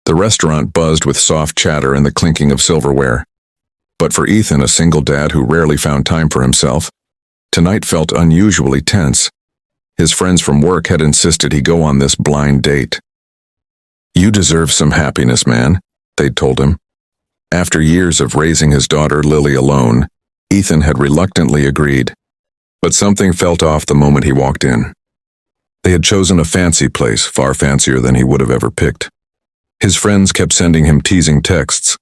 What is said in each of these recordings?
The restaurant buzzed with soft chatter and the clinking of silverware. But for Ethan, a single dad who rarely found time for himself, tonight felt unusually tense. His friends from work had insisted he go on this blind date. "You deserve some happiness, man," they'd told him. After years of raising his daughter Lily alone, Ethan had reluctantly agreed. But something felt off the moment he walked in. They had chosen a fancy place, far fancier than he would have ever picked. His friends kept sending him teasing texts.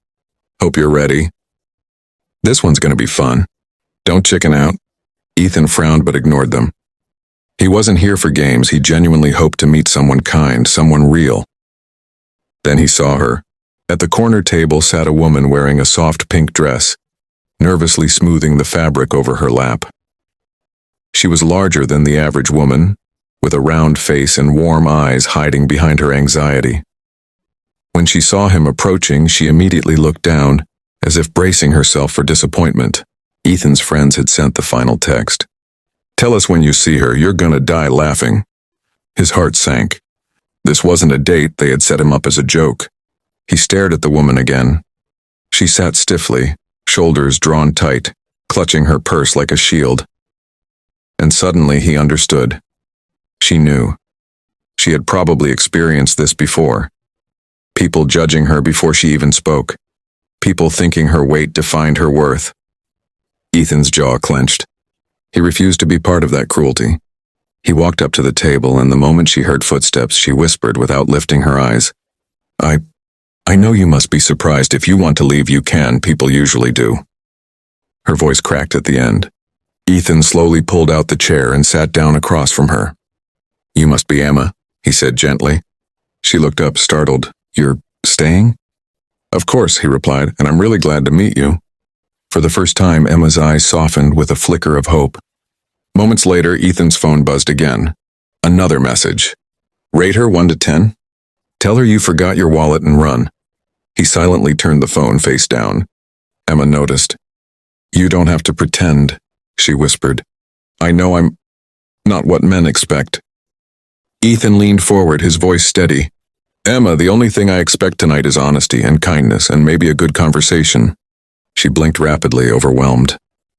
"Hope you're ready. This one's going to be fun. Don't chicken out." Ethan frowned but ignored them. He wasn't here for games. He genuinely hoped to meet someone kind, someone real. Then he saw her. At the corner table sat a woman wearing a soft pink dress, nervously smoothing the fabric over her lap. She was larger than the average woman, with a round face and warm eyes hiding behind her anxiety. When she saw him approaching, she immediately looked down, as if bracing herself for disappointment. Ethan's friends had sent the final text. "Tell us when you see her, you're gonna die laughing." His heart sank. This wasn't a date, they had set him up as a joke. He stared at the woman again. She sat stiffly, shoulders drawn tight, clutching her purse like a shield. And suddenly he understood. She knew. She had probably experienced this before. People judging her before she even spoke. People thinking her weight defined her worth. Ethan's jaw clenched. He refused to be part of that cruelty. He walked up to the table, and the moment she heard footsteps, she whispered without lifting her eyes, I know you must be surprised. If you want to leave, you can. People usually do." Her voice cracked at the end. Ethan slowly pulled out the chair and sat down across from her. "You must be Emma," he said gently. She looked up, startled. "You're staying?" "Of course," he replied, "and I'm really glad to meet you." For the first time, Emma's eyes softened with a flicker of hope. Moments later, Ethan's phone buzzed again. Another message. "Rate her 1 to 10? Tell her you forgot your wallet and run." He silently turned the phone face down. Emma noticed. "You don't have to pretend," she whispered. "I know I'm not what men expect." Ethan leaned forward, his voice steady. "Emma, the only thing I expect tonight is honesty and kindness and maybe a good conversation." She blinked rapidly, overwhelmed.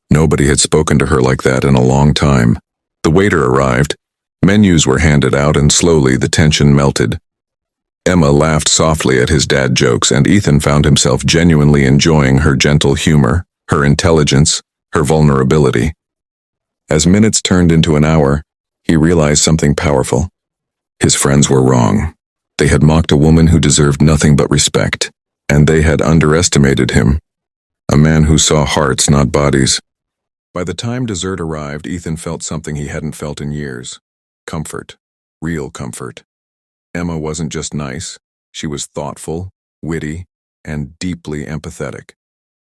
Nobody had spoken to her like that in a long time. The waiter arrived. Menus were handed out, and slowly the tension melted. Emma laughed softly at his dad jokes, and Ethan found himself genuinely enjoying her gentle humor, her intelligence, her vulnerability. As minutes turned into an hour, he realized something powerful. His friends were wrong. They had mocked a woman who deserved nothing but respect, and they had underestimated him. A man who saw hearts, not bodies. By the time dessert arrived, Ethan felt something he hadn't felt in years. Comfort. Real comfort. Emma wasn't just nice. She was thoughtful, witty, and deeply empathetic.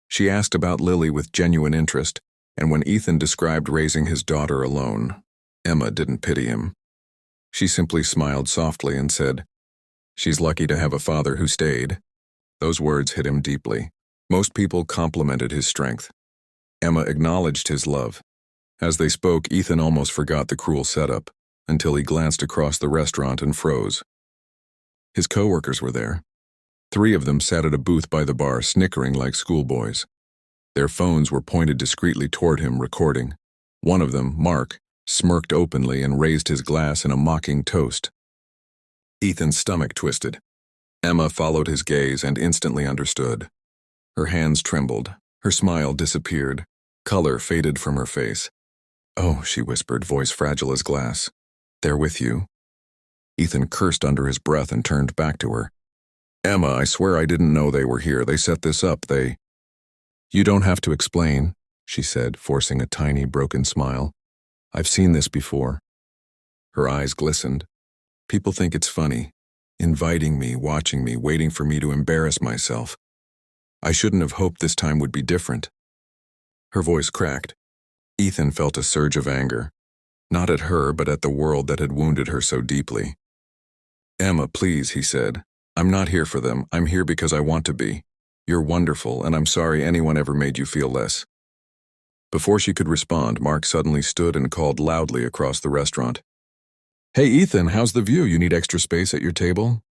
She asked about Lily with genuine interest, and when Ethan described raising his daughter alone, Emma didn't pity him. She simply smiled softly and said, "She's lucky to have a father who stayed." Those words hit him deeply. Most people complimented his strength. Emma acknowledged his love. As they spoke, Ethan almost forgot the cruel setup, until he glanced across the restaurant and froze. His coworkers were there. 3 of them sat at a booth by the bar, snickering like schoolboys. Their phones were pointed discreetly toward him, recording. One of them, Mark, smirked openly and raised his glass in a mocking toast. Ethan's stomach twisted. Emma followed his gaze and instantly understood. Her hands trembled. Her smile disappeared. Color faded from her face. "Oh," she whispered, voice fragile as glass. "They're with you." Ethan cursed under his breath and turned back to her. "Emma, I swear I didn't know they were here. They set this up. You don't have to explain," she said, forcing a tiny, broken smile. "I've seen this before." Her eyes glistened. "People think it's funny. Inviting me, watching me, waiting for me to embarrass myself. I shouldn't have hoped this time would be different." Her voice cracked. Ethan felt a surge of anger. Not at her, but at the world that had wounded her so deeply. "Emma, please," he said. "I'm not here for them. I'm here because I want to be. You're wonderful, and I'm sorry anyone ever made you feel less." Before she could respond, Mark suddenly stood and called loudly across the restaurant. "Hey, Ethan, how's the view? You need extra space at your table?"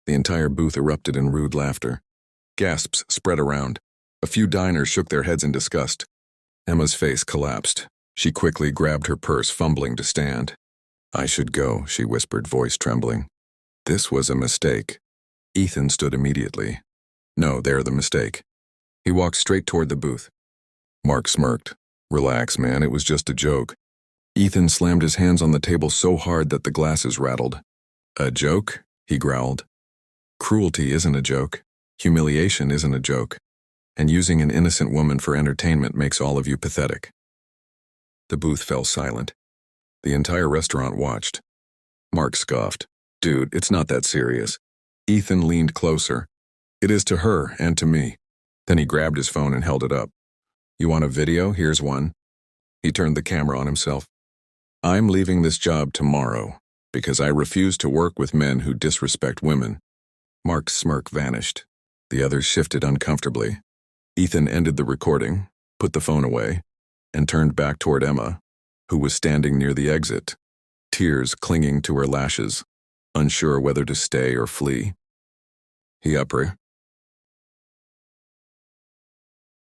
The entire booth erupted in rude laughter. Gasps spread around. A few diners shook their heads in disgust. Emma's face collapsed. She quickly grabbed her purse, fumbling to stand. "I should go," she whispered, voice trembling. This was a mistake. Ethan stood immediately. "No, they're the mistake." He walked straight toward the booth. Mark smirked. "Relax, man, it was just a joke." Ethan slammed his hands on the table so hard that the glasses rattled. "A joke?" he growled. "Cruelty isn't a joke. Humiliation isn't a joke. And using an innocent woman for entertainment makes all of you pathetic." The booth fell silent. The entire restaurant watched. Mark scoffed. "Dude, it's not that serious." Ethan leaned closer. "It is to her and to me." Then he grabbed his phone and held it up. "You want a video? Here's one." He turned the camera on himself. "I'm leaving this job tomorrow because I refuse to work with men who disrespect women." Mark's smirk vanished. The others shifted uncomfortably. Ethan ended the recording, put the phone away, and turned back toward Emma, who was standing near the exit, tears clinging to her lashes, unsure whether to stay or flee. He